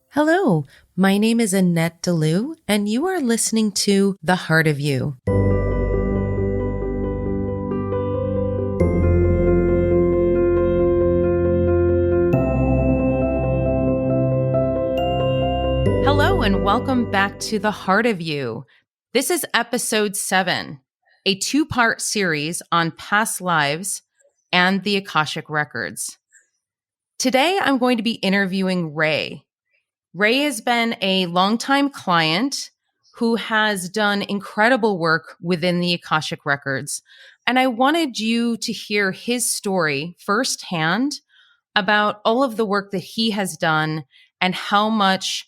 Hello, my name is Annette Dalloo, and you are listening to The Heart of You. Hello, and welcome back to The Heart of You. This is episode 7, a 2-part series on past lives and the Akashic Records. Today, I'm going to be interviewing Ray. Ray has been a longtime client who has done incredible work within the Akashic Records. And I wanted you to hear his story firsthand about all of the work that he has done and how much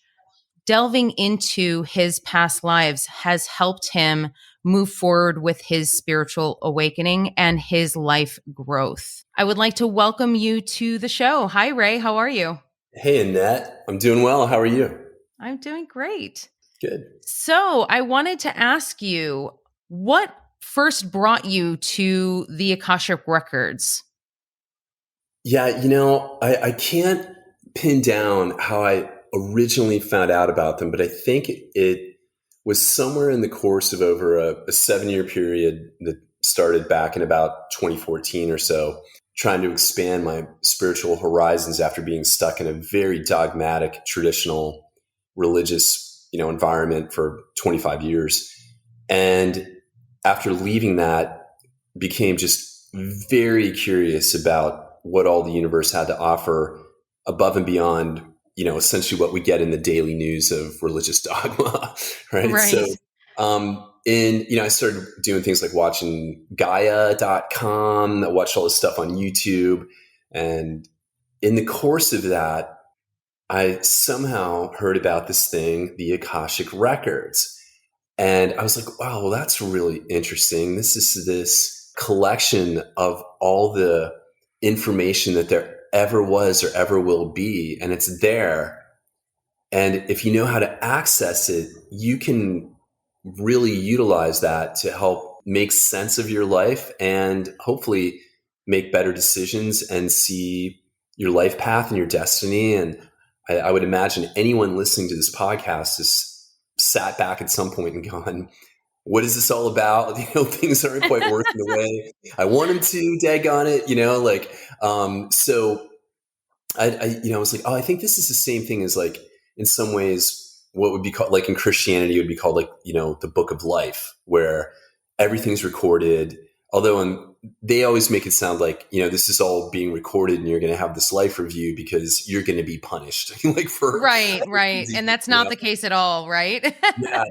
delving into his past lives has helped him move forward with his spiritual awakening and his life growth. I would like to welcome you to the show. Hi, Ray. How are you? Hey, Annette. I'm doing well. How are you? I'm doing great. Good. So I wanted to ask you, what first brought you to the Akashic Records? Yeah, I can't pin down how I originally found out about them, but I think it was somewhere in the course of over a 7-year period that started back in about 2014 or so, trying to expand my spiritual horizons after being stuck in a very dogmatic, traditional, religious, environment for 25 years. And after leaving that, became just very curious about what all the universe had to offer above and beyond, essentially what we get in the daily news of religious dogma, right? So, I started doing things like watching Gaia.com. I watched all this stuff on YouTube. And in the course of that, I somehow heard about this thing, the Akashic Records. And I was like, wow, well, that's really interesting. This is this collection of all the information that there ever was or ever will be. And it's there. And if you know how to access it, you can really utilize that to help make sense of your life and hopefully make better decisions and see your life path and your destiny. And I would imagine anyone listening to this podcast has sat back at some point and gone, what is this all about? Things aren't quite working the way I want them to, daggone it, so I was like, oh, I think this is the same thing as like, in some ways, what would be called, like in Christianity, would be called like, the book of life, where everything's recorded. Although they always make it sound like, this is all being recorded and you're going to have this life review because you're going to be punished. Right. And that's not the case at all, right? Yeah,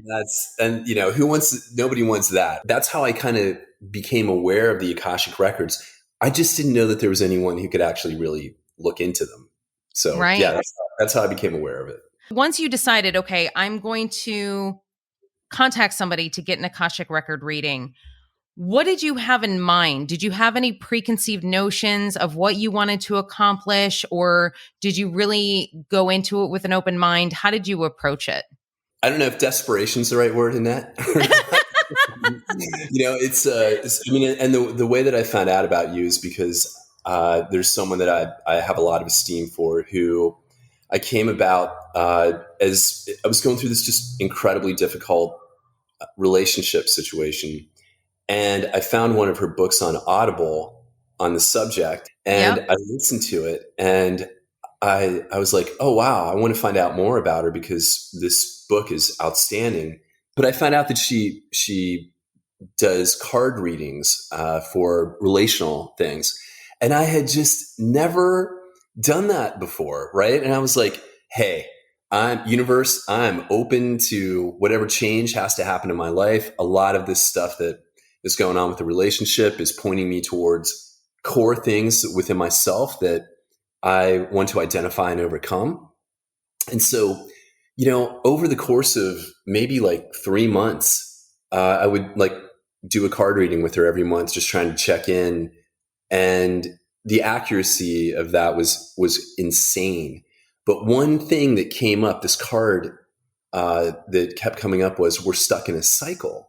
nobody wants that. That's how I kind of became aware of the Akashic Records. I just didn't know that there was anyone who could actually really look into them. So yeah, that's how I became aware of it. Once you decided, okay, I'm going to contact somebody to get an Akashic record reading, what did you have in mind? Did you have any preconceived notions of what you wanted to accomplish, or did you really go into it with an open mind? How did you approach it? I don't know if desperation is the right word in that. And the way that I found out about you is because there's someone that I have a lot of esteem for, who I came about as I was going through this just incredibly difficult relationship situation. And I found one of her books on Audible on the subject, and I listened to it, and I was like, oh, wow, I want to find out more about her because this book is outstanding. But I found out that she does card readings for relational things. And I had just never done that before, right? And I was like, hey, I'm open to whatever change has to happen in my life. A lot of this stuff that is going on with the relationship is pointing me towards core things within myself that I want to identify and overcome. And so, over the course of maybe like 3 months, I would like do a card reading with her every month, just trying to check in. And the accuracy of that was insane. But one thing that came up, this card that kept coming up, was we're stuck in a cycle.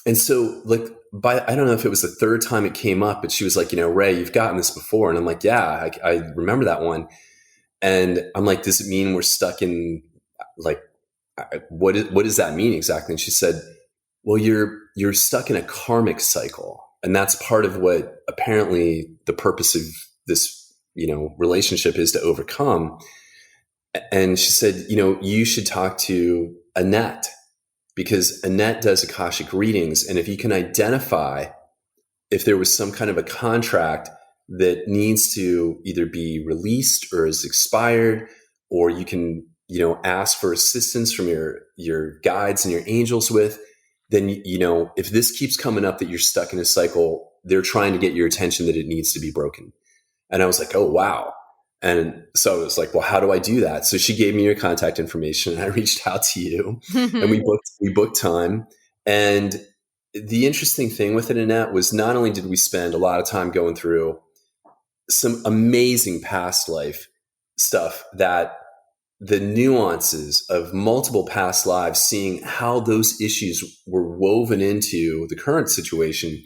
And so like I don't know if it was the third time it came up, but she was like, Ray, you've gotten this before. And I'm like, yeah, I remember that one. And I'm like, does it mean we're stuck in like, what does that mean exactly? And she said, well, you're stuck in a karmic cycle. And that's part of what apparently the purpose of this, relationship is to overcome. And she said, you should talk to Annette, because Annette does Akashic readings. And if you can identify if there was some kind of a contract that needs to either be released or is expired, or you can, ask for assistance from your guides and your angels with, then, if this keeps coming up that you're stuck in a cycle, they're trying to get your attention that it needs to be broken. And I was like, oh, wow. And so I was like, well, how do I do that? So she gave me your contact information and I reached out to you and we booked time. And the interesting thing with it, Annette, was not only did we spend a lot of time going through some amazing past life stuff, that the nuances of multiple past lives, seeing how those issues were woven into the current situation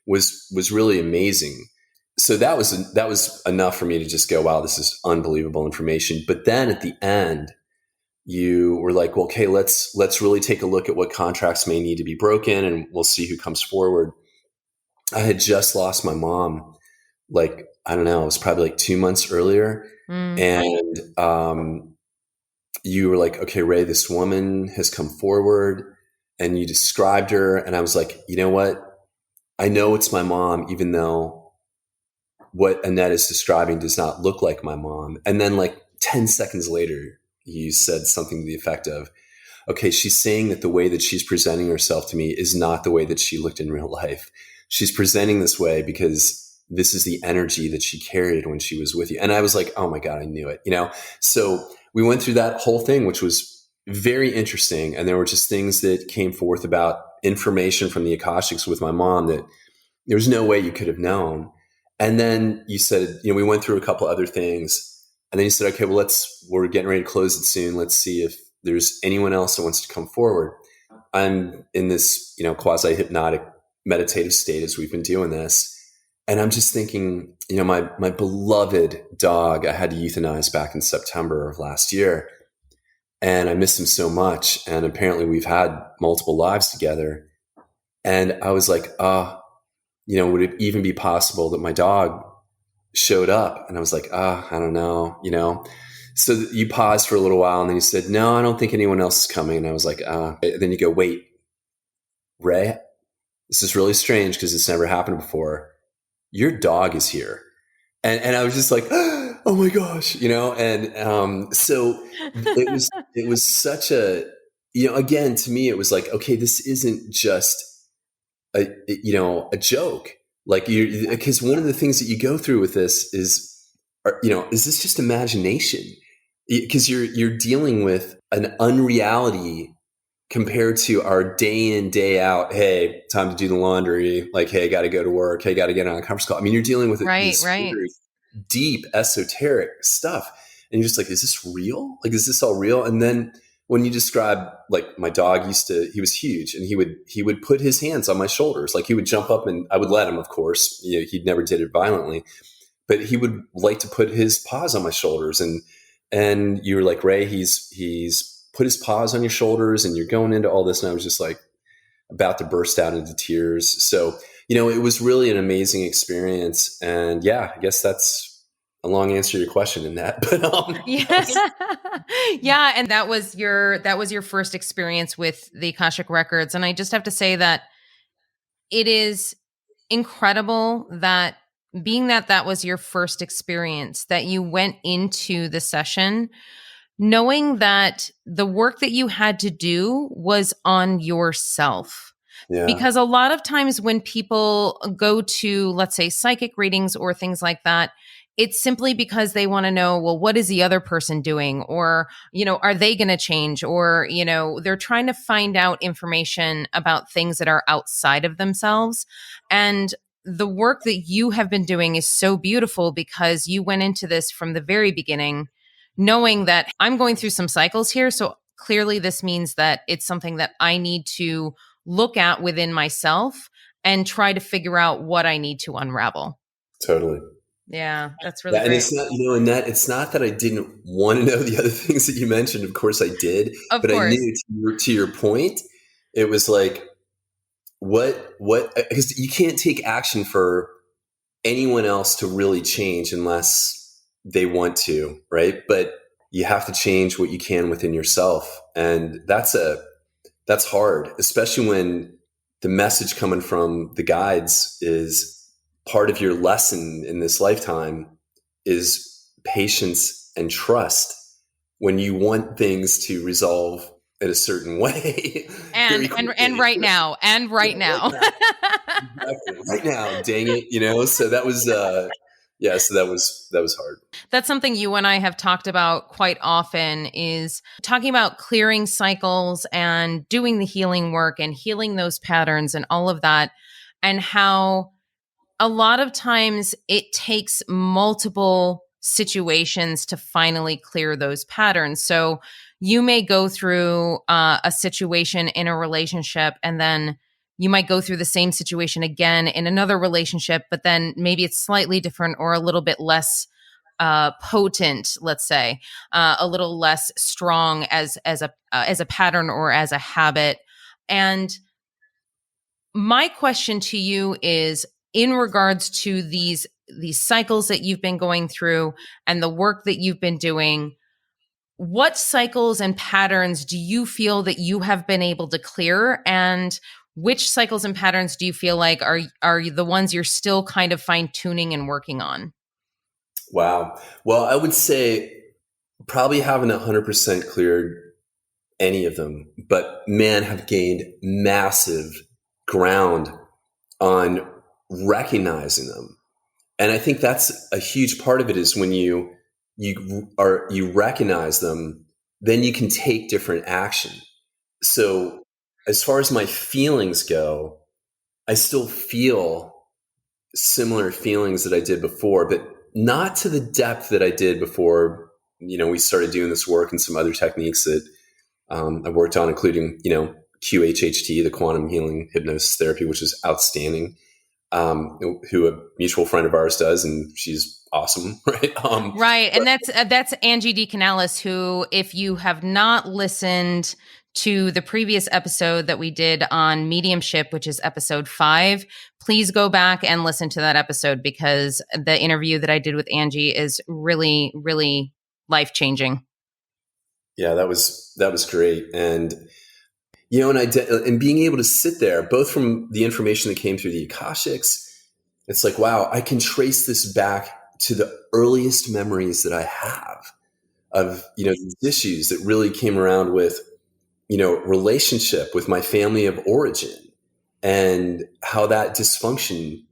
was really amazing. So that was enough for me to just go, wow, this is unbelievable information. But then at the end, you were like, well, okay, let's really take a look at what contracts may need to be broken, and we'll see who comes forward. I had just lost my mom, like, I don't know, it was probably like 2 months earlier. And you were like, okay, Ray, this woman has come forward, and you described her. And I was like, you know what? I know it's my mom, even though what Annette is describing does not look like my mom. And then like 10 seconds later, you said something to the effect of, okay, she's saying that the way that she's presenting herself to me is not the way that she looked in real life. She's presenting this way because this is the energy that she carried when she was with you. And I was like, oh my God, I knew it, So we went through that whole thing, which was very interesting. And there were just things that came forth about information from the Akashics with my mom that there was no way you could have known. And then you said, we went through a couple other things. And then you said, okay, well, we're getting ready to close it soon. Let's see if there's anyone else that wants to come forward. I'm in this, quasi hypnotic meditative state as we've been doing this. And I'm just thinking, my beloved dog, I had to euthanize back in September of last year. And I miss him so much. And apparently we've had multiple lives together. And I was like, would it even be possible that my dog showed up? And I was like, I don't know, So you paused for a little while and then you said, no, I don't think anyone else is coming. And I was like, then you go, wait, Ray, this is really strange because it's never happened before. Your dog is here. And I was just like, oh my gosh, and so it was such a, again, to me, it was like, okay, this isn't just a joke. Like because one of the things that you go through with this is this just imagination? Because you're dealing with an unreality compared to our day in, day out, hey, time to do the laundry, like, hey, I got to go to work, hey, got to get on a conference call. I mean, you're dealing with this very deep, esoteric stuff. And you're just like, is this real? Like, is this all real? And then when you describe, like, my dog he was huge, and he would put his hands on my shoulders. Like, he would jump up, and I would let him, of course. He never did it violently. But he would like to put his paws on my shoulders. And you were like, Ray, he's put his paws on your shoulders and you're going into all this. And I was just like about to burst out into tears. So, it was really an amazing experience. And yeah, I guess that's a long answer to your question in that. But yeah. And that was your first experience with the Akashic Records. And I just have to say that it is incredible that being that was your first experience, that you went into the session knowing that the work that you had to do was on yourself. Yeah. Because a lot of times when people go to, let's say, psychic readings or things like that, it's simply because they want to know, well, what is the other person doing? Or, are they going to change? Or, they're trying to find out information about things that are outside of themselves. And the work that you have been doing is so beautiful because you went into this from the very beginning knowing that I'm going through some cycles here. So clearly this means that it's something that I need to look at within myself and try to figure out what I need to unravel. Totally. Yeah, that's really Yeah, and great. it's not, Annette, it's not that I didn't want to know the other things that you mentioned. Of course I did, Of but I course. knew to your point, it was like, because you can't take action for anyone else to really change unless they want to, right? But you have to change what you can within yourself. And that's hard, especially when the message coming from the guides is part of your lesson in this lifetime is patience and trust when you want things to resolve in a certain way very And quickly. right now, and right Right now. now. Exactly. Right now, dang it. So that was so that was hard. That's something you and I have talked about quite often, is talking about clearing cycles and doing the healing work and healing those patterns and all of that, and how a lot of times it takes multiple situations to finally clear those patterns. So you may go through a situation in a relationship, and then you might go through the same situation again in another relationship, but then maybe it's slightly different or a little bit less potent, let's say, a little less strong as a pattern or as a habit. And my question to you is, in regards to these cycles that you've been going through and the work that you've been doing, what cycles and patterns do you feel that you have been able to clear, and which cycles and patterns do you feel like are the ones you're still kind of fine tuning and working on? Wow. Well, I would say probably haven't 100% cleared any of them, but man, have gained massive ground on recognizing them. And I think that's a huge part of it, is when you recognize them, then you can take different action. So as far as my feelings go, I still feel similar feelings that I did before, but not to the depth that I did before. We started doing this work and some other techniques that I worked on, including, QHHT, the quantum healing hypnosis therapy, which is outstanding. Who a mutual friend of ours does, and she's awesome, right? Right, But and that's Angie D. Canales, who, if you have not listened to the previous episode that we did on mediumship, which is episode 5, please go back and listen to that episode, because the interview that I did with Angie is really, really life changing. yeah, that was great, and and being able to sit there, both from the information that came through the Akashics, it's like, wow, I can trace this back to the earliest memories that I have of these issues that really came around with relationship with my family of origin, and how that dysfunction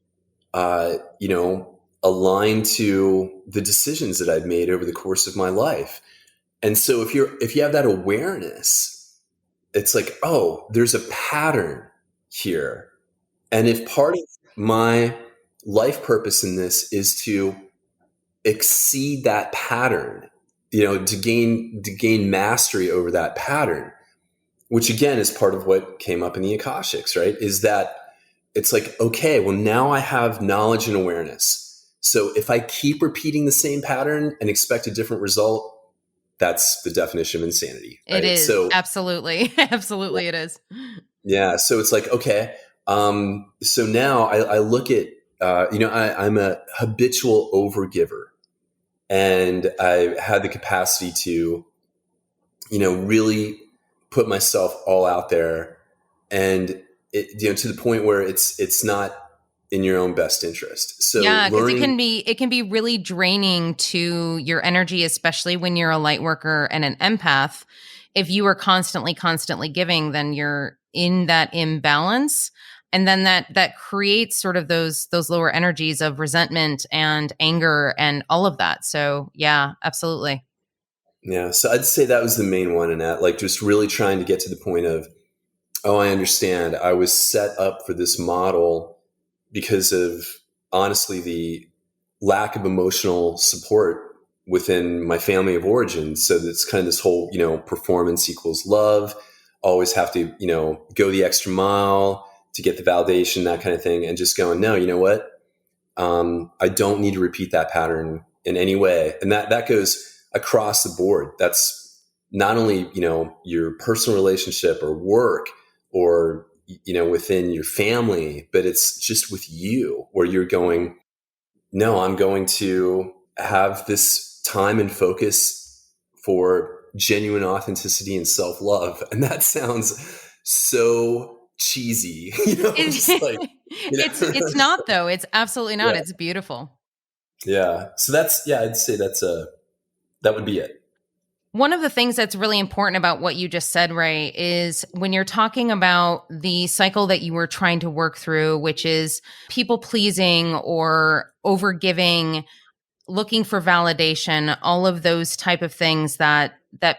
aligned to the decisions that I've made over the course of my life. And so if you have that awareness, it's like, oh, there's a pattern here. And if part of my life purpose in this is to exceed that pattern, to gain mastery over that pattern, which again is part of what came up in the Akashics, right? Is that it's like, okay, well, now I have knowledge and awareness. So if I keep repeating the same pattern and expect a different result, that's the definition of insanity, It right? is, So absolutely. yeah, Absolutely it is. yeah. So it's like, okay. So now I look at, I'm a habitual overgiver, and I had the capacity to, really put myself all out there, and to the point where it's not in your own best interest. So Yeah, because learning, it can be really draining to your energy, especially when you're a light worker and an empath. If you are constantly giving, then you're in that imbalance, and then that creates sort of those lower energies of resentment and anger and all of that. So yeah, absolutely. yeah. So I'd say that was the main one in that, like, just really trying to get to the point of, oh, I understand. I was set up for this model because of, honestly, the lack of emotional support within my family of origin. So that's kind of this whole, performance equals love. Always have to, go the extra mile to get the validation, that kind of thing, and just going, no, you know what? I don't need to repeat that pattern in any way. And that goes across the board. That's not only, your personal relationship or work or, within your family, but it's just with you where you're going, no, I'm going to have this time and focus for genuine authenticity and self-love. And that sounds so cheesy, just like, It's not though. It's absolutely not. yeah. It's beautiful. Yeah. So I'd say that would be it. One of the things that's really important about what you just said, Ray, is when you're talking about the cycle that you were trying to work through, which is people pleasing or overgiving, looking for validation, all of those type of things that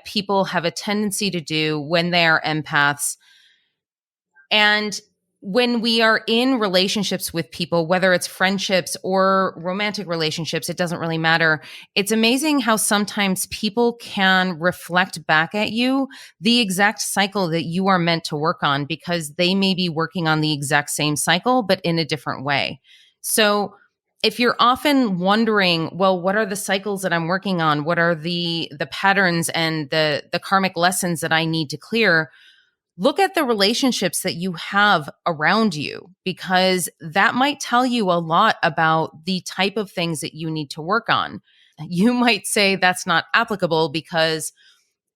people have a tendency to do when they are empaths. And when we are in relationships with people, whether it's friendships or romantic relationships, it doesn't really matter. It's amazing how sometimes people can reflect back at you the exact cycle that you are meant to work on because they may be working on the exact same cycle, but in a different way. So if you're often wondering, well, what are the cycles that I'm working on? What are the patterns and the karmic lessons that I need to clear? Look at the relationships that you have around you because that might tell you a lot about the type of things that you need to work on. You might say that's not applicable because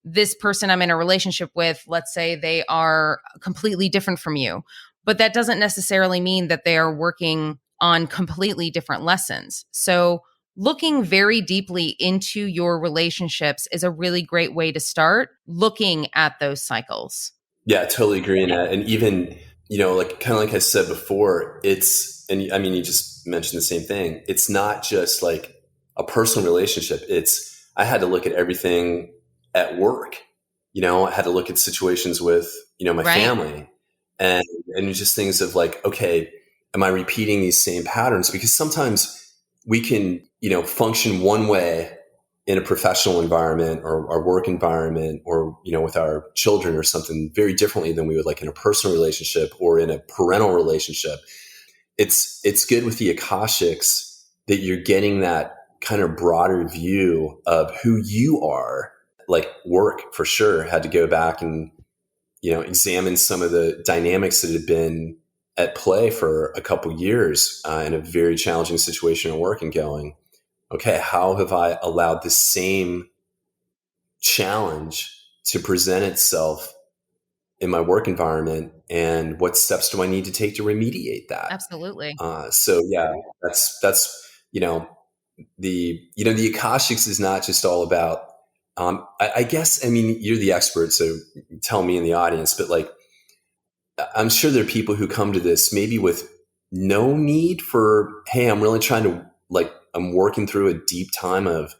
this person I'm in a relationship with, let's say they are completely different from you, but that doesn't necessarily mean that they are working on completely different lessons. So, looking very deeply into your relationships is a really great way to start looking at those cycles. Yeah, I totally agree in that. And even, like kind of like I said before, and I mean, you just mentioned the same thing. It's not just like a personal relationship. I had to look at everything at work. I had to look at situations with, my Right. family and just things of like, okay, am I repeating these same patterns? Because sometimes we can, function one way in a professional environment or our work environment or, with our children or something very differently than we would like in a personal relationship or in a parental relationship. It's good with the Akashics that you're getting that kind of broader view of who you are. Like work for sure had to go back and, examine some of the dynamics that had been at play for a couple years in a very challenging situation at work and going, okay, how have I allowed the same challenge to present itself in my work environment, and what steps do I need to take to remediate that? Absolutely. So yeah, that's the Akashics is not just all about. I guess, I mean, you're the expert, so tell me in the audience, but like, I'm sure there are people who come to this maybe with no need for, hey, I'm really trying to like, I'm working through a deep time of,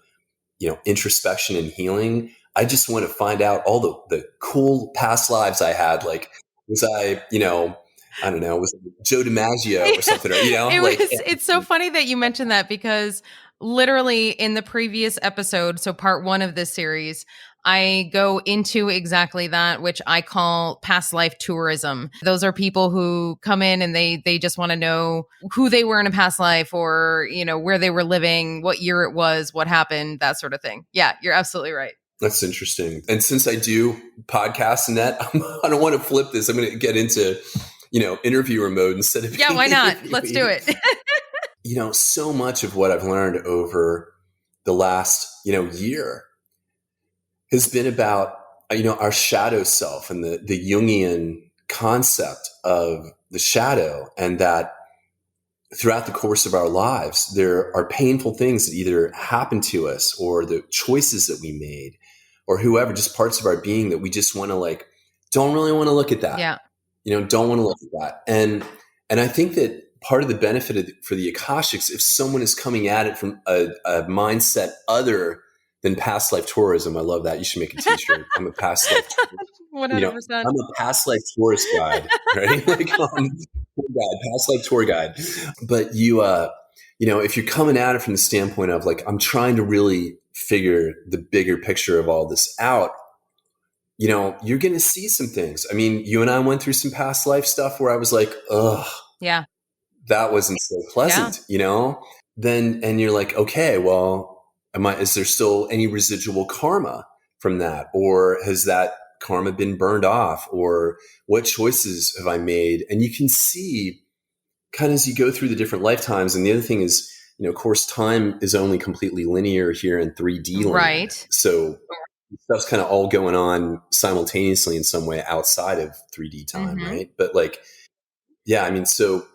introspection and healing. I just want to find out all the cool past lives I had. Like, was I, I don't know, was it Joe DiMaggio or something, or, It's so funny that you mentioned that because literally in the previous episode, so part 1 of this series, I go into exactly that, which I call past life tourism. Those are people who come in and they just want to know who they were in a past life or, where they were living, what year it was, what happened, that sort of thing. Yeah, you're absolutely right. That's interesting. And since I do podcasts and that, I don't want to flip this. I'm going to get into, interviewer mode instead of Yeah, why not? Let's do it. So much of what I've learned over the last, year has been about, our shadow self and the Jungian concept of the shadow, and that throughout the course of our lives, there are painful things that either happen to us or the choices that we made or whoever, just parts of our being that we just want to like, don't really want to look at that. Yeah. Don't want to look at that. And I think that part of the benefit for the Akashics, if someone is coming at it from a mindset other than past life tourism, I love that. You should make a t-shirt. I'm a past life, 100%. I'm a past life tourist guide, right? Like, tour guide, past life tour guide. But if you're coming at it from the standpoint of like, I'm trying to really figure the bigger picture of all this out, you're going to see some things. I mean, you and I went through some past life stuff where I was like, ugh, Yeah. that wasn't so Yeah. pleasant. Then, and you're like, okay, well, is there still any residual karma from that? Or has that karma been burned off? Or what choices have I made? And you can see kind of as you go through the different lifetimes. And the other thing is, of course, time is only completely linear here in 3D land. Right. So stuff's kind of all going on simultaneously in some way outside of 3D time, Mm-hmm. right? But like, yeah, I mean, so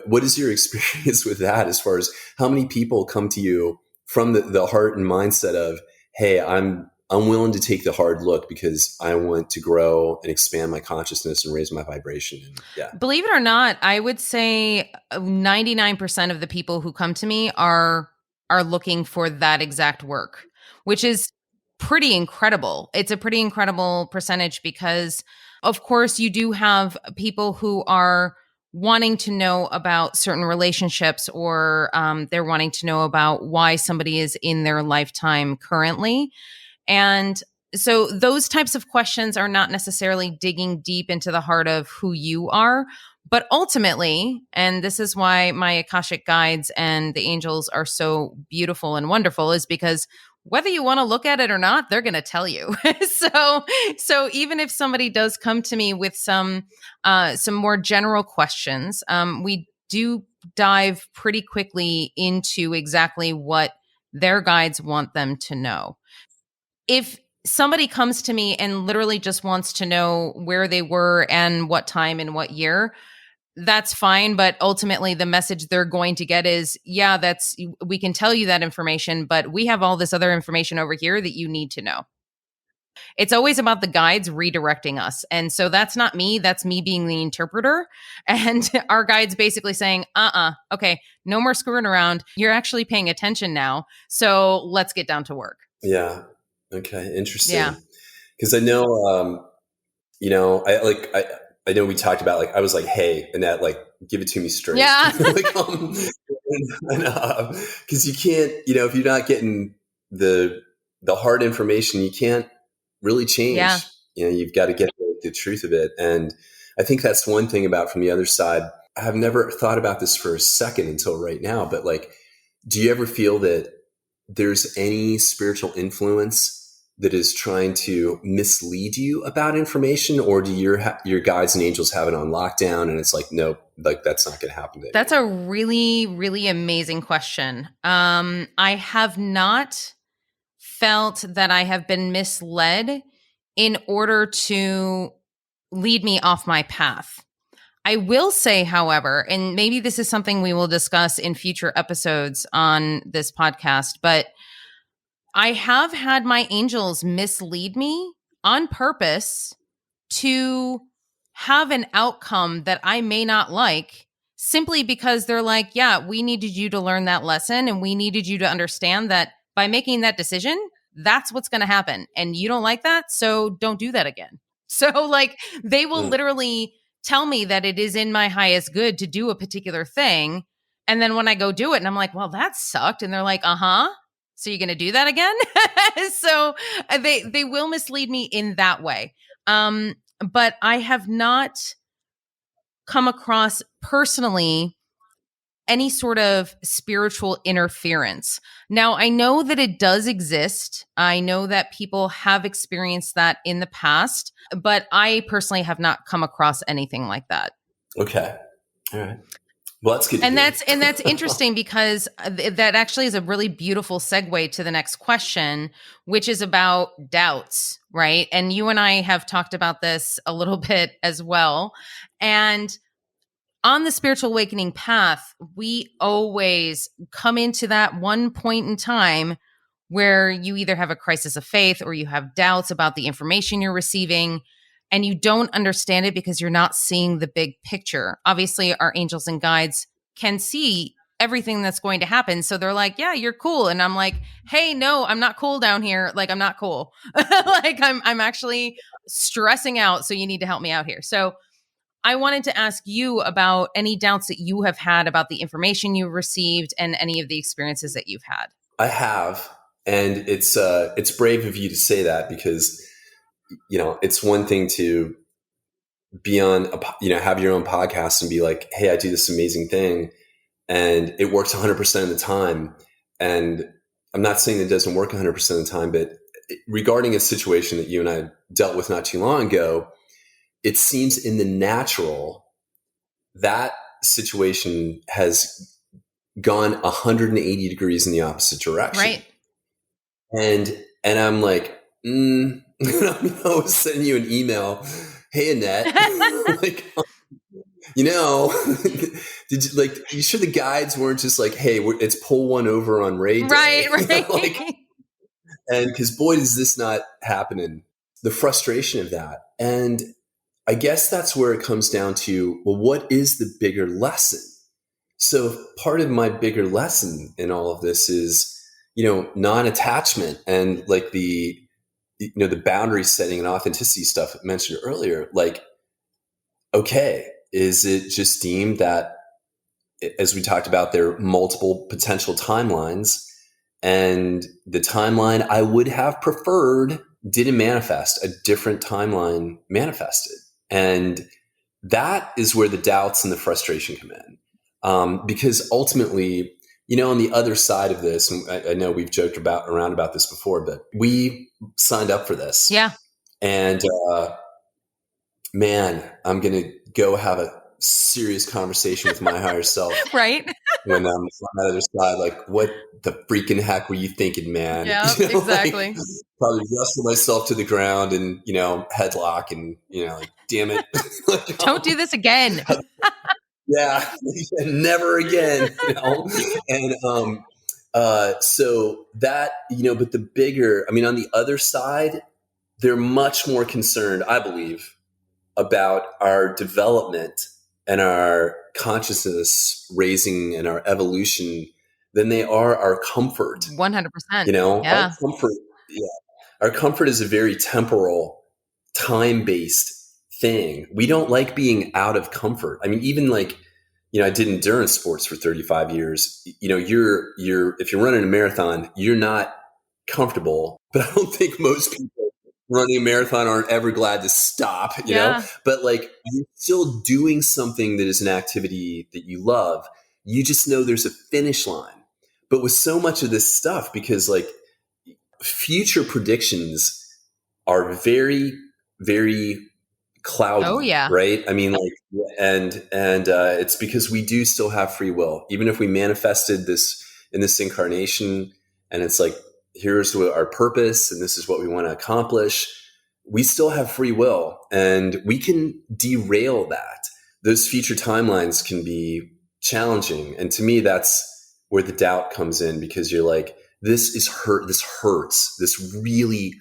what is your experience with that as far as how many people come to you from the heart and mindset of, hey, I'm willing to take the hard look because I want to grow and expand my consciousness and raise my vibration. And yeah. Believe it or not, I would say 99% of the people who come to me are looking for that exact work, which is pretty incredible. It's a pretty incredible percentage because of course you do have people who are wanting to know about certain relationships, or they're wanting to know about why somebody is in their lifetime currently. And so those types of questions are not necessarily digging deep into the heart of who you are. But ultimately, and this is why my Akashic guides and the angels are so beautiful and wonderful, is because whether you want to look at it or not, they're going to tell you. So even if somebody does come to me with some more general questions, we do dive pretty quickly into exactly what their guides want them to know. If somebody comes to me and literally just wants to know where they were and what time and what year, that's fine. But ultimately, the message they're going to get is, yeah, we can tell you that information, but we have all this other information over here that you need to know. It's always about the guides redirecting us. And so that's not me, that's me being the interpreter. And our guides basically saying, okay, no more screwing around. You're actually paying attention now. So let's get down to work. Yeah. Okay. Interesting. Yeah. Because I know, I know we talked about, like, I was like, hey, Annette, like, give it to me straight. Yeah. Like, because you can't, if you're not getting the hard information, you can't really change. Yeah. You've got to get the truth of it. And I think that's one thing about from the other side. I've never thought about this for a second until right now, but like, do you ever feel that there's any spiritual influence that is trying to mislead you about information, or do your guides and angels have it on lockdown and it's like, nope, like that's not going to happen to That's a really, really amazing question. I have not felt that I have been misled in order to lead me off my path. I will say, however, and maybe this is something we will discuss in future episodes on this podcast, but I have had my angels mislead me on purpose to have an outcome that I may not like, simply because they're like, yeah, we needed you to learn that lesson and we needed you to understand that by making that decision, that's what's going to happen. And you don't like that, so don't do that again. So, like, they will literally tell me that it is in my highest good to do a particular thing. And then when I go do it and I'm like, well, that sucked. And they're like, so you're going to do that again? So they will mislead me in that way. But I have not come across personally any sort of spiritual interference. Now, I know that it does exist. I know that people have experienced that in the past, but I personally have not come across anything like that. Okay. All right. Well, that's good. And that's interesting because that actually is a really beautiful segue to the next question, which is about doubts, right? And you and I have talked about this a little bit as well. And on the spiritual awakening path, we always come into that one point in time where you either have a crisis of faith or you have doubts about the information you're receiving, and you don't understand it because you're not seeing the big picture. Obviously, our angels and guides can see everything that's going to happen. So they're like, yeah, you're cool. And I'm like, hey, no, I'm not cool down here. Like, I'm not cool. Like, I'm actually stressing out. So you need to help me out here. So I wanted to ask you about any doubts that you have had about the information you received and any of the experiences that you've had. I have, and it's brave of you to say that, because it's one thing to be on have your own podcast and be like, hey, I do this amazing thing and it works 100% of the time. And I'm not saying it doesn't work 100% of the time, but regarding a situation that you and I dealt with not too long ago, it seems in the natural that situation has gone 180 degrees in the opposite direction. Right. And I'm like, I was sending you an email. Hey, Annette, like, did you you sure the guides weren't just like, hey, it's pull one over on Ray Day? Right. And because boy, does this not happening. The frustration of that. And I guess that's where it comes down to, well, what is the bigger lesson? So part of my bigger lesson in all of this is, non-attachment and like the boundary setting and authenticity stuff I mentioned earlier. Like, okay, is it just deemed that, as we talked about, there are multiple potential timelines, and the timeline I would have preferred didn't manifest, a different timeline manifested. And that is where the doubts and the frustration come in. Because ultimately, on the other side of this, and I know we've joked around about this before, but we signed up for this. Yeah. And man, I'm going to go have a serious conversation with my higher self. Right. When I'm on the other side, like, what the freaking heck were you thinking, man? Yeah, exactly. Probably wrestle myself to the ground and, headlock and, like, damn it. Don't do this again. Yeah, never again, And so that, but the bigger, on the other side, they're much more concerned, I believe, about our development and our consciousness raising and our evolution than they are our comfort. 100%. Yeah. Our comfort is a very temporal, time-based thing. We don't like being out of comfort. Even I did endurance sports for 35 years. You're if you're running a marathon, you're not comfortable, but I don't think most people running a marathon aren't ever glad to stop, but you're still doing something that is an activity that you love. You just know there's a finish line. But with so much of this stuff, because future predictions are very, very cloudy. Oh, yeah. Right. And it's because we do still have free will, even if we manifested this in this incarnation. And it's like, here's what our purpose, and this is what we want to accomplish. We still have free will, and we can derail that. Those future timelines can be challenging. And to me, that's where the doubt comes in, because you're like, this hurts. This really,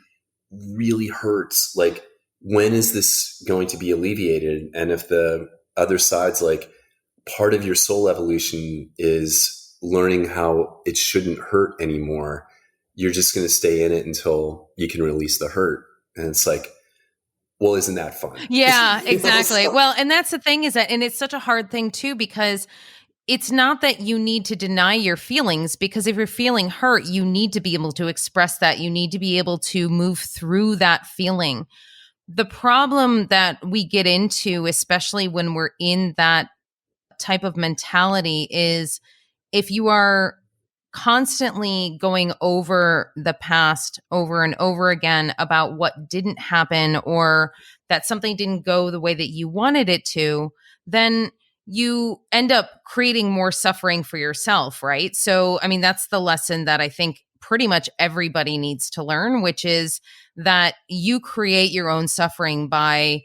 really hurts. Like, when is this going to be alleviated? And if the other side's like, part of your soul evolution is learning how it shouldn't hurt anymore, you're just going to stay in it until you can release the hurt. And it's like, well, isn't that fun? Yeah, exactly. Well, and that's the thing, is that, and it's such a hard thing too, because it's not that you need to deny your feelings, because if you're feeling hurt, you need to be able to express that. You need to be able to move through that feeling. The problem that we get into, especially when we're in that type of mentality, is if you are constantly going over the past over and over again about what didn't happen, or that something didn't go the way that you wanted it to, then you end up creating more suffering for yourself, right? So, that's the lesson that I think pretty much everybody needs to learn, which is that you create your own suffering by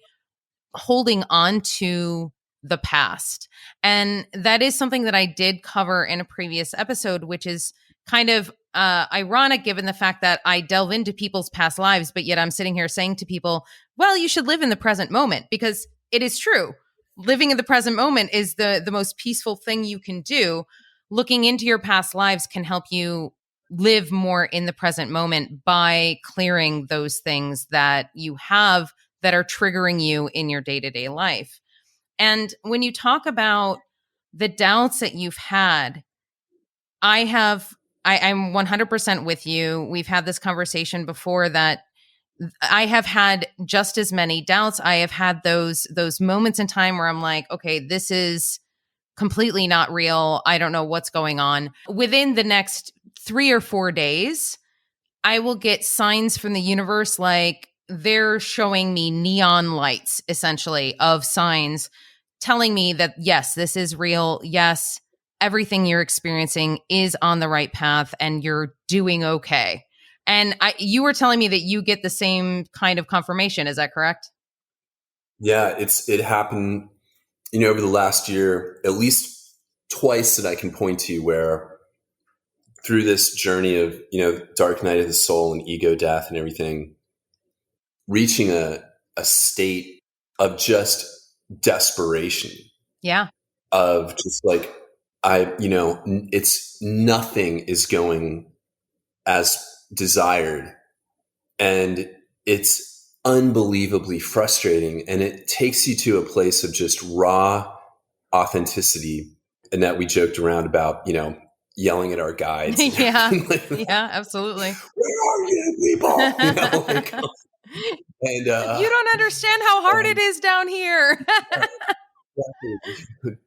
holding on to the past. And that is something that I did cover in a previous episode, which is kind of ironic given the fact that I delve into people's past lives, but yet I'm sitting here saying to people, well, you should live in the present moment, because it is true. Living in the present moment is the most peaceful thing you can do. Looking into your past lives can help you live more in the present moment by clearing those things that you have that are triggering you in your day-to-day life. And when you talk about the doubts that you've had, I'm 100% with you. We've had this conversation before, that I have had just as many doubts. I have had those moments in time where I'm like, okay, this is completely not real. I don't know what's going on. Within the next 3 or 4 days, I will get signs from the universe, like they're showing me neon lights essentially of signs telling me that yes, this is real. Yes, everything you're experiencing is on the right path and you're doing okay. And you were telling me that you get the same kind of confirmation. Is that correct? Yeah, it happened, over the last year, at least twice that I can point to, where through this journey of, dark night of the soul and ego death and everything, reaching a state of just desperation, Yeah. of just like, it's nothing is going as desired. And it's unbelievably frustrating. And it takes you to a place of just raw authenticity. And that we joked around about, yelling at our guides. Yeah. Like, Yeah, absolutely. where are you people? And You don't understand how hard it is down here.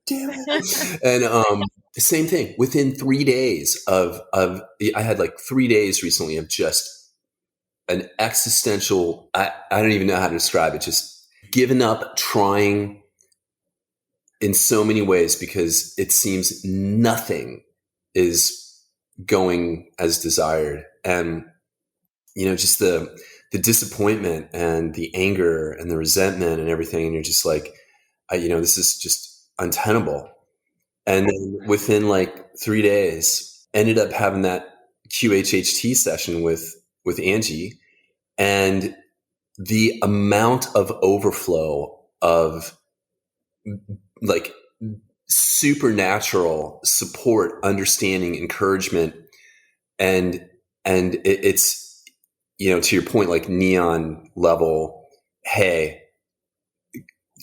damn it. And same thing. Within 3 days of I had like 3 days recently of just an existential, I don't even know how to describe it, just given up trying in so many ways, because it seems nothing is going as desired. And, just the disappointment and the anger and the resentment and everything. And you're just like, this is just untenable. And then within like 3 days, ended up having that QHHT session with Angie, and the amount of overflow of like supernatural support, understanding, encouragement, and it's, to your point, like neon level, hey,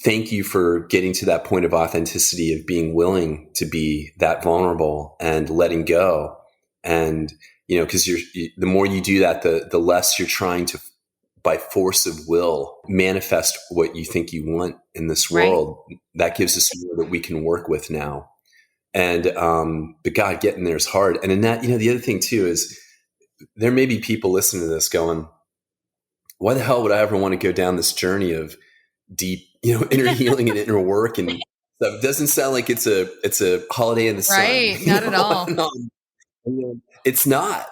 thank you for getting to that point of authenticity, of being willing to be that vulnerable and letting go. And, because the more you do that, the less you're trying to, by force of will, manifest what you think you want in this world. Right. That gives us more that we can work with now. And, but God, getting there is hard. And in that, the other thing too is, there may be people listening to this going, why the hell would I ever want to go down this journey of deep, inner healing and inner work and stuff? It doesn't sound like it's a holiday in the sun. Right. Not at all. It's not.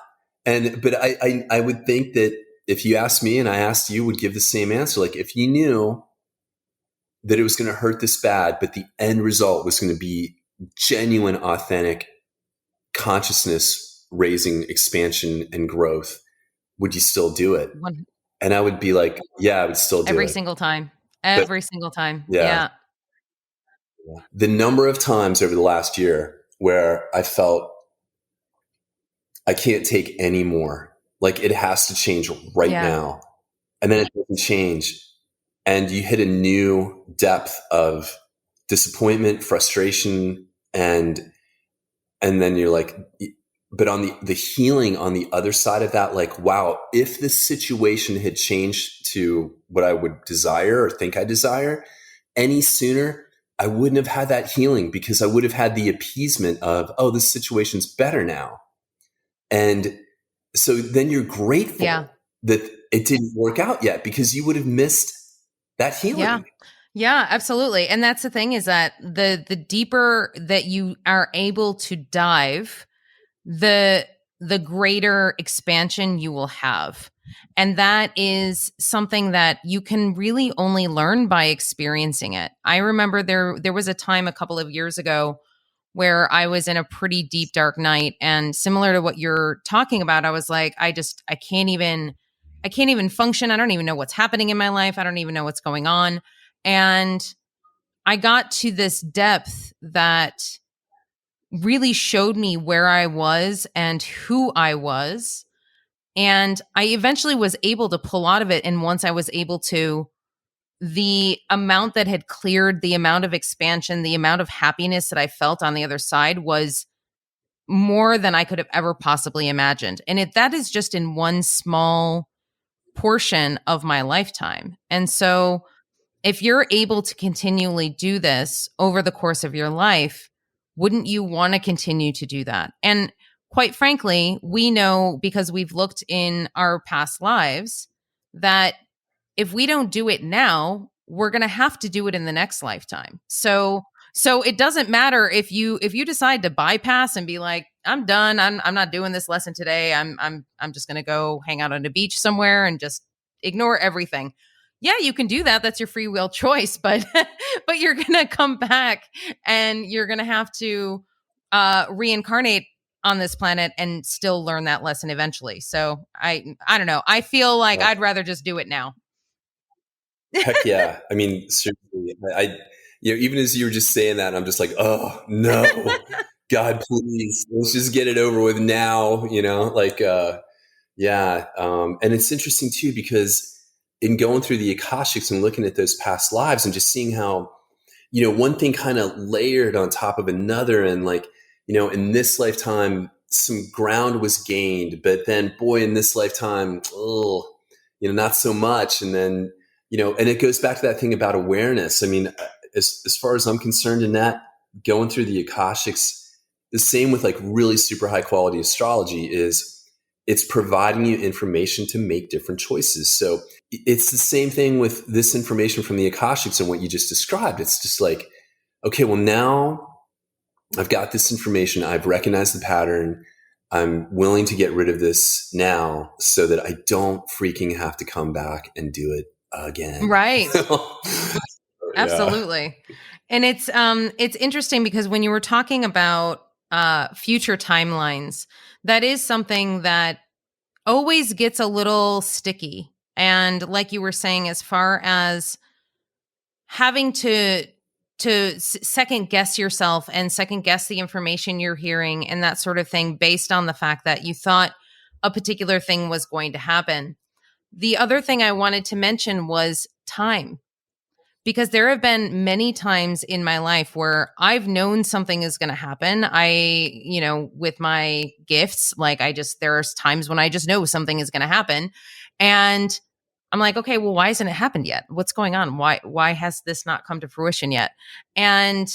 But I would think that if you asked me and I asked you, would give the same answer. Like, if you knew that it was going to hurt this bad, but the end result was going to be genuine, authentic consciousness raising, expansion, and growth, would you still do it? And I would be like, yeah, I would still do it. Every single time. Yeah. The number of times over the last year where I felt I can't take any more, like it has to change right now. And then it doesn't change. And you hit a new depth of disappointment, frustration, and then you're like, but on the healing on the other side of that, like, wow, if this situation had changed to what I would desire or think I desire any sooner, I wouldn't have had that healing, because I would have had the appeasement of, oh, this situation's better now. And so then you're grateful that it didn't work out yet, because you would have missed that healing. Yeah, absolutely. And that's the thing, is that the deeper that you are able to dive, the greater expansion you will have. And that is something that you can really only learn by experiencing it. I remember there was a time a couple of years ago where I was in a pretty deep, dark night. And similar to what you're talking about, I was like, I can't even function. I don't even know what's happening in my life. I don't even know what's going on. And I got to this depth that really showed me where I was and who I was. And I eventually was able to pull out of it. And once I was able to, the amount that had cleared, the amount of expansion, the amount of happiness that I felt on the other side was more than I could have ever possibly imagined. And that is just in one small portion of my lifetime. And so if you're able to continually do this over the course of your life, wouldn't you want to continue to do that? And quite frankly, we know because we've looked in our past lives that if we don't do it now, we're going to have to do it in the next lifetime. So it doesn't matter if you decide to bypass and be like, I'm done. I'm not doing this lesson today. I'm just going to go hang out on a beach somewhere and just ignore everything. Yeah, you can do that. That's your free will choice, but but you're going to come back and you're going to have to reincarnate on this planet and still learn that lesson eventually. So I don't know. I feel like I'd rather just do it now. Heck yeah. I mean, seriously, even as you were just saying that, I'm just like, oh no, God, please, let's just get it over with now, yeah. And it's interesting too, because in going through the Akashics and looking at those past lives and just seeing how, one thing kind of layered on top of another. And in this lifetime, some ground was gained, but then boy, in this lifetime, not so much. And then, and it goes back to that thing about awareness. I mean, as far as I'm concerned, in that going through the Akashics, the same with like really super high quality astrology is it's providing you information to make different choices. So it's the same thing with this information from the Akashics and what you just described. It's just like, okay, well now I've got this information. I've recognized the pattern. I'm willing to get rid of this now so that I don't freaking have to come back and do it again. Right. Yeah. Absolutely. And it's interesting because when you were talking about future timelines, that is something that always gets a little sticky. And like you were saying, as far as having to second guess yourself and second guess the information you're hearing and that sort of thing based on the fact that you thought a particular thing was going to happen. The other thing I wanted to mention was time, because there have been many times in my life where I've known something is going to happen. With my gifts, there's times when I just know something is going to happen. And I'm like, okay, well, why hasn't it happened yet? What's going on? Why has this not come to fruition yet? And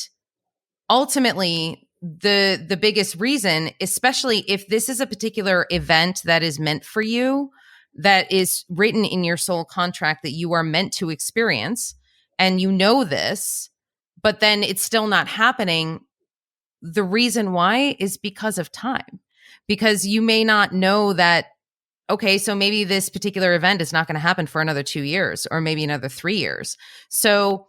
ultimately, the biggest reason, especially if this is a particular event that is meant for you, that is written in your soul contract that you are meant to experience, and you know this, but then it's still not happening. The reason why is because of time, because you may not know that, okay, so maybe this particular event is not going to happen for another 2 years or maybe another 3 years. So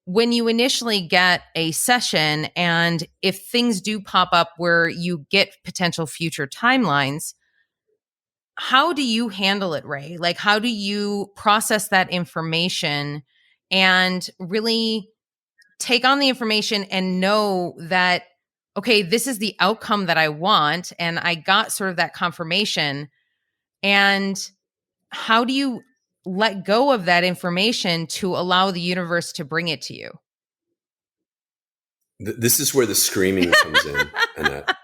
when you initially get a session and if things do pop up where you get potential future timelines, how do you handle it, Ray? Like, how do you process that information and really take on the information and know that, okay, this is the outcome that I want, and I got sort of that confirmation? And how do you let go of that information to allow the universe to bring it to you? This is where the screaming comes in, Annette.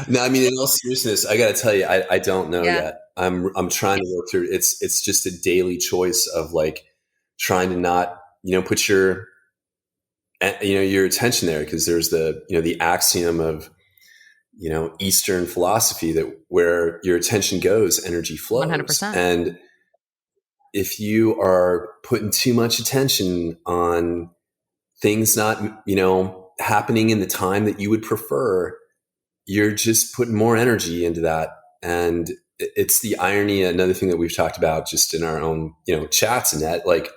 No, I mean, in all seriousness, I got to tell you, I don't know yet. I'm trying to work through. It's just a daily choice of like trying to not, put your attention there, because there's the axiom of, Eastern philosophy that where your attention goes, energy flows. 100%. And if you are putting too much attention on things not, happening in the time that you would prefer, you're just putting more energy into that. And it's the irony. Another thing that we've talked about just in our own, chats and that, like,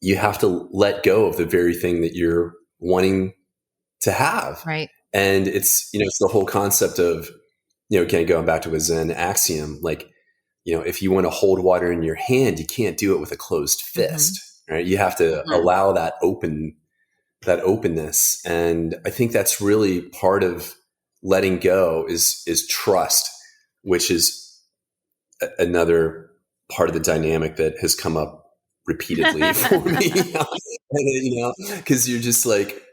you have to let go of the very thing that you're wanting to have. Right. And it's, it's the whole concept of, again, going back to a Zen axiom, like, if you want to hold water in your hand, you can't do it with a closed fist, right? You have to allow that openness. And I think that's really part of letting go is trust, which is another part of the dynamic that has come up repeatedly for me. Because you're just like,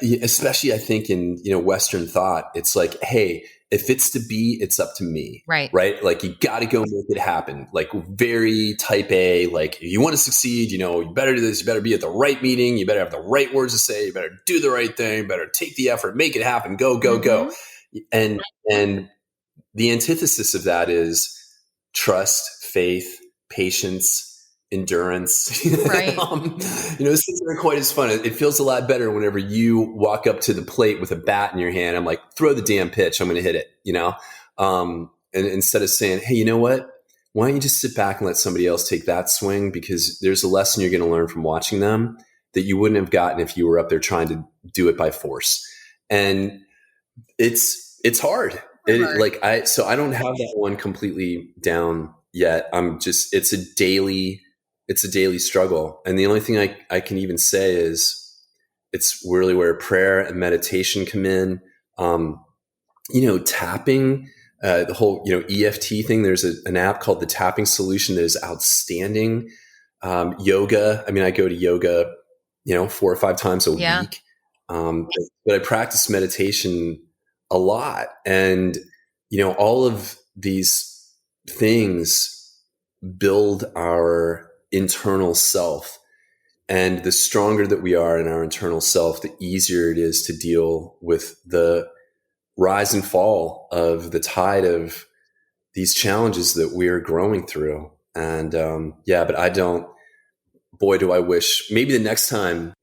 especially I think in Western thought, it's like, hey, if it's to be, it's up to me. Right. Right. Like you got to go make it happen. Like very type A, like if you want to succeed, you better do this. You better be at the right meeting. You better have the right words to say. You better do the right thing. You better take the effort, make it happen. Go, go, go. And the antithesis of that is trust, faith, patience, endurance. Right. Those things aren't quite as fun. It feels a lot better whenever you walk up to the plate with a bat in your hand. I'm like, throw the damn pitch. I'm going to hit it, and instead of saying, hey, you know what? Why don't you just sit back and let somebody else take that swing? Because there's a lesson you're going to learn from watching them that you wouldn't have gotten if you were up there trying to do it by force. And it's hard. So I don't have that one completely down yet. It's a daily struggle. And the only thing I can even say is it's really where prayer and meditation come in. Tapping, the whole, EFT thing. There's an app called the Tapping Solution that is outstanding. Yoga. I mean, I go to yoga, 4 or 5 times a week. But I practice meditation a lot. And, all of these things build our internal self. And the stronger that we are in our internal self, the easier it is to deal with the rise and fall of the tide of these challenges that we're growing through. And but boy, do I wish maybe the next time.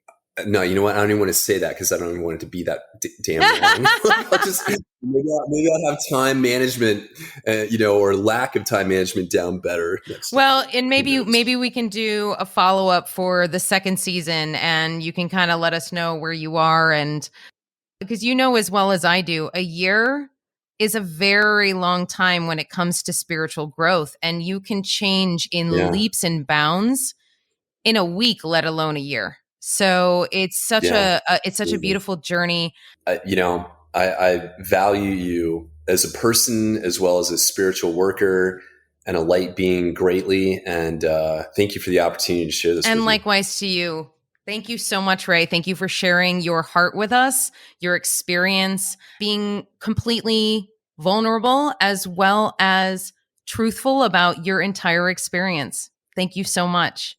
No, you know what? I don't even want to say that because I don't even want it to be that damn long. Maybe I'll have time management, or lack of time management down better next time. Well, and maybe we can do a follow-up for the second season, and you can kind of let us know where you are. And because as well as I do, a year is a very long time when it comes to spiritual growth, and you can change in leaps and bounds in a week, let alone a year. So it's such a beautiful journey. I value you as a person as well as a spiritual worker and a light being greatly. And thank you for the opportunity to share this. And likewise to you. Thank you so much, Ray. Thank you for sharing your heart with us, your experience, being completely vulnerable as well as truthful about your entire experience. Thank you so much.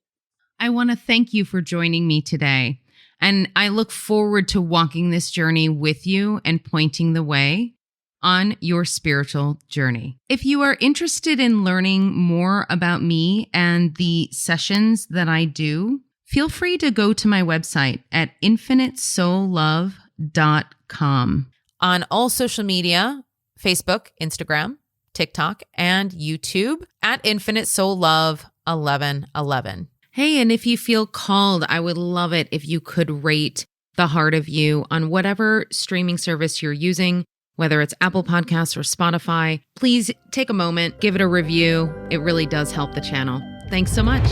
I want to thank you for joining me today. And I look forward to walking this journey with you and pointing the way on your spiritual journey. If you are interested in learning more about me and the sessions that I do, feel free to go to my website at infinitesoullove.com. On all social media, Facebook, Instagram, TikTok, and YouTube at Infinite Soul Love 1111. Hey, and if you feel called, I would love it if you could rate The Heart of You on whatever streaming service you're using, whether it's Apple Podcasts or Spotify. Please take a moment, give it a review. It really does help the channel. Thanks so much.